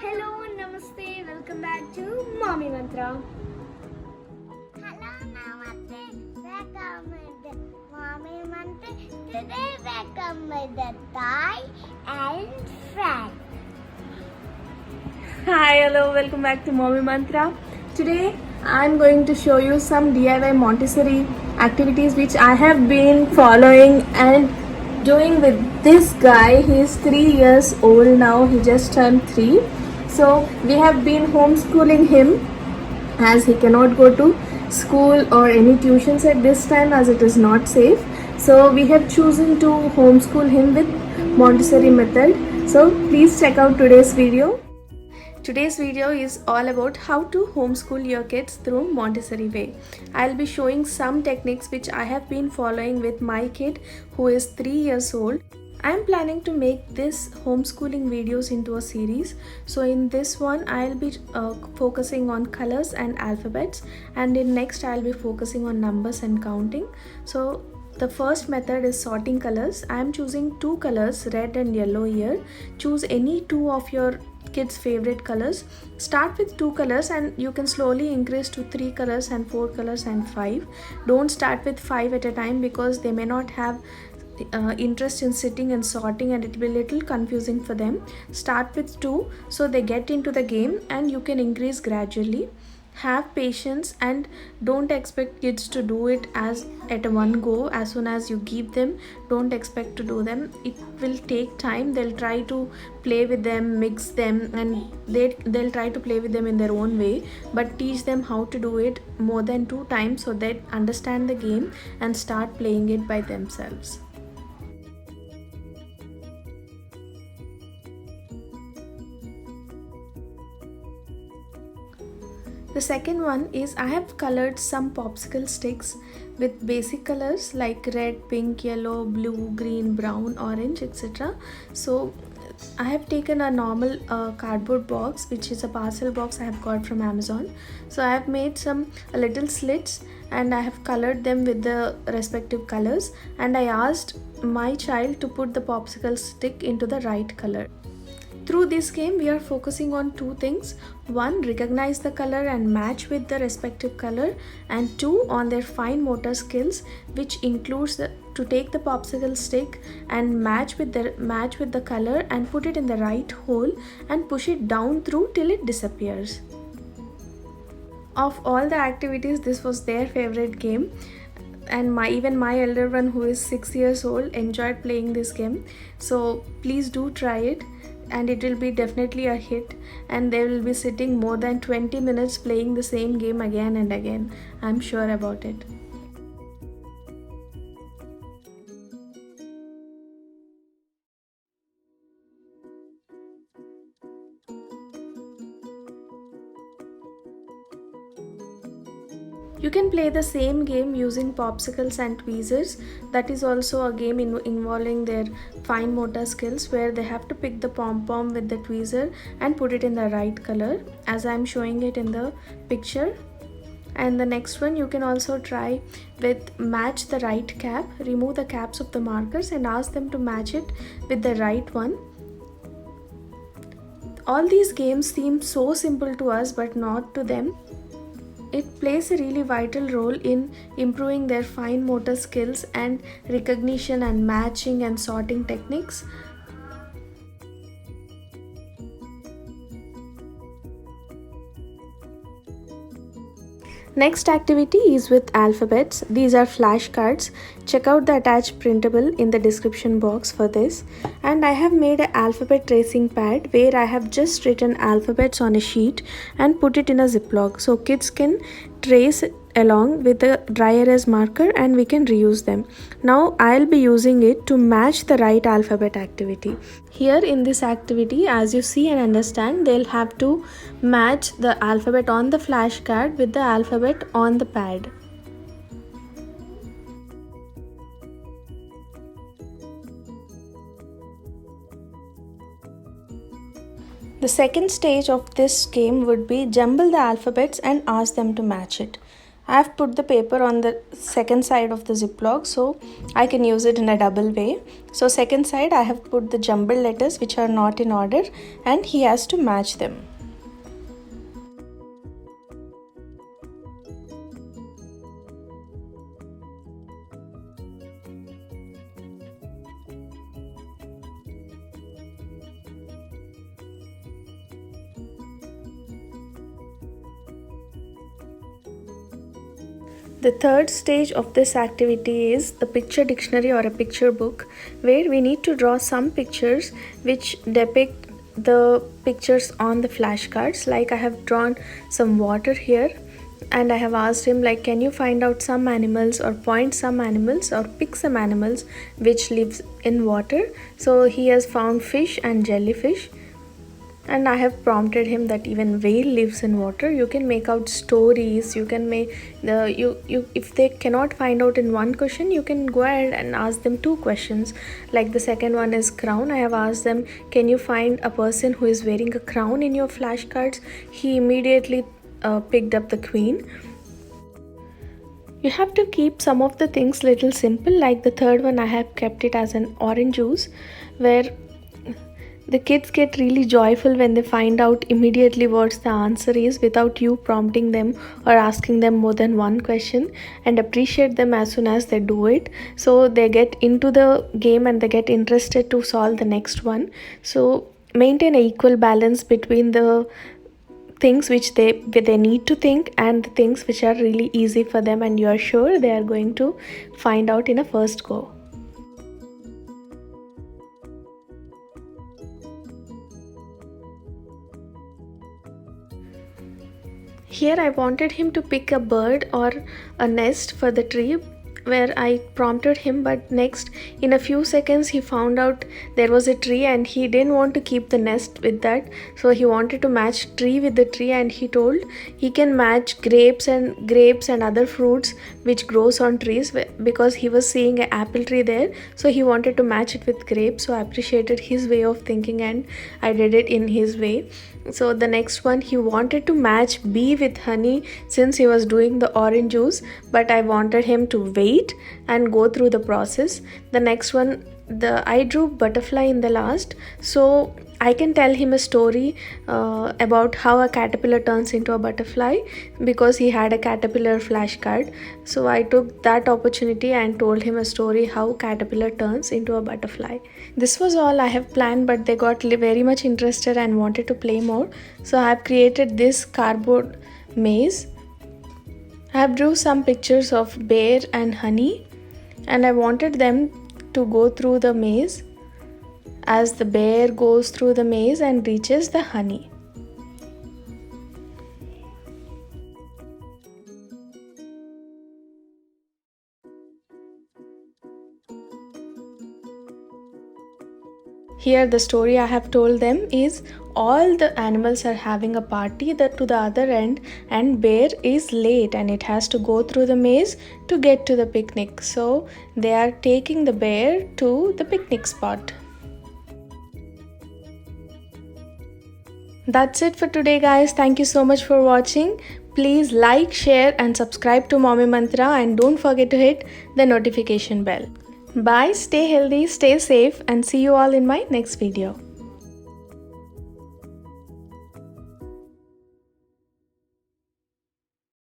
Hello, Namaste, welcome back to Mommy Mantra. Hello, Namaste. Welcome with Mommy Monte. Today, welcome with the Thai and Frank. Hi, hello, welcome back to Mommy Mantra. Today, I'm going to show you some DIY Montessori activities which I have been following and doing with this guy. He's 3 years old now, he just turned 3. So, we have been homeschooling him as he cannot go to school or any tuitions at this time as it is not safe. So we have chosen to homeschool him with Montessori method. So please check out today's video. Today's video is all about how to homeschool your kids through Montessori way. I'll be showing some techniques which I have been following with my kid who is 3 years old. I'm planning to make this homeschooling videos into a series. So in this one I'll be focusing on colors and alphabets, and in next I'll be focusing on numbers and counting. So the first method is sorting colors. I'm choosing two colors, red and yellow here. Choose any two of your kids favorite colors. Start with two colors and you can slowly increase to 3 colors and 4 colors and 5. Don't start with 5 at a time because they may not have interest in sitting and sorting and it will be a little confusing for them. Start with 2 so they get into the game and you can increase gradually. Have patience and don't expect kids to do it as at one go as soon as you give them. Don't expect to do them. It will take time. They'll try to play with them, mix them, and they'll try to play with them in their own way, but teach them how to do it more than 2 times so they understand the game and start playing it by themselves. The second one is I have colored some popsicle sticks with basic colors like red, pink, yellow, blue, green, brown, orange, etc. So I have taken a normal cardboard box, which is a parcel box I have got from Amazon. So I have made some little slits and I have colored them with the respective colors, and I asked my child to put the popsicle stick into the right color. Through this game, we are focusing on two things. One, recognize the color and match with the respective color, and two, on their fine motor skills, which includes to take the popsicle stick and match with the color and put it in the right hole and push it down through till it disappears. Of all the activities, this was their favorite game, and even my elder one who is 6 years old enjoyed playing this game. So please do try it, and it will be definitely a hit, and they will be sitting more than 20 minutes playing the same game again and again. I'm sure about it. You can play the same game using popsicles and tweezers. That is also a game involving their fine motor skills, where they have to pick the pom-pom with the tweezer and put it in the right color as I'm showing it in the picture. And the next one you can also try with match the right cap. Remove the caps of the markers and ask them to match it with the right one. All these games seem so simple to us, but not to them. It plays a really vital role in improving their fine motor skills and recognition and matching and sorting techniques. Next activity is with alphabets. These are flashcards. Check out the attached printable in the description box for this. And I have made an alphabet tracing pad where I have just written alphabets on a sheet and put it in a ziploc so kids can trace along with the dry erase marker and we can reuse them. Now I'll be using it to match the right alphabet activity. Here in this activity, as you see and understand, they'll have to match the alphabet on the flashcard with the alphabet on the pad. The second stage of this game would be jumble the alphabets and ask them to match it. I have put the paper on the second side of the ziplock so I can use it in a double way. So second side I have put the jumbled letters which are not in order and he has to match them. The third stage of this activity is the picture dictionary or a picture book, where we need to draw some pictures which depict the pictures on the flashcards. Like I have drawn some water here and I have asked him, like, can you find out some animals or point some animals or pick some animals which lives in water. So he has found fish and jellyfish. And I have prompted him that even whale lives in water. You can make out stories. You can make if they cannot find out in one question, you can go ahead and ask them two questions. Like the second one is crown. I have asked them, can you find a person who is wearing a crown in your flashcards? He immediately picked up the queen. You have to keep some of the things little simple. Like the third one, I have kept it as an orange juice, where the kids get really joyful when they find out immediately what the answer is without you prompting them or asking them more than one question, and appreciate them as soon as they do it. So they get into the game and they get interested to solve the next one. So maintain an equal balance between the things which they need to think and the things which are really easy for them and you are sure they are going to find out in a first go. Here I wanted him to pick a bird or a nest for the tree, where I prompted him, but next in a few seconds he found out there was a tree and he didn't want to keep the nest with that. So he wanted to match tree with the tree, and he told he can match grapes and other fruits which grows on trees, because he was seeing an apple tree there, so he wanted to match it with grapes. So I appreciated his way of thinking and I did it in his way. So the next one, he wanted to match bee with honey since he was doing the orange juice, but I wanted him to wait and go through the process. The next one, I drew butterfly in the last, so I can tell him a story about how a caterpillar turns into a butterfly, because he had a caterpillar flashcard. So I took that opportunity and told him a story how caterpillar turns into a butterfly. This was all I have planned, but they got very much interested and wanted to play more. So I have created this cardboard maze. I have drew some pictures of bear and honey, and I wanted them to go through the maze as the bear goes through the maze and reaches the honey. Here the story I have told them is all the animals are having a party to the other end, and bear is late and it has to go through the maze to get to the picnic. So they are taking the bear to the picnic spot. That's it for today, guys. Thank you so much for watching. Please like, share and subscribe to Mommy Mantra, and don't forget to hit the notification bell. Bye, stay healthy, stay safe, and see you all in my next video.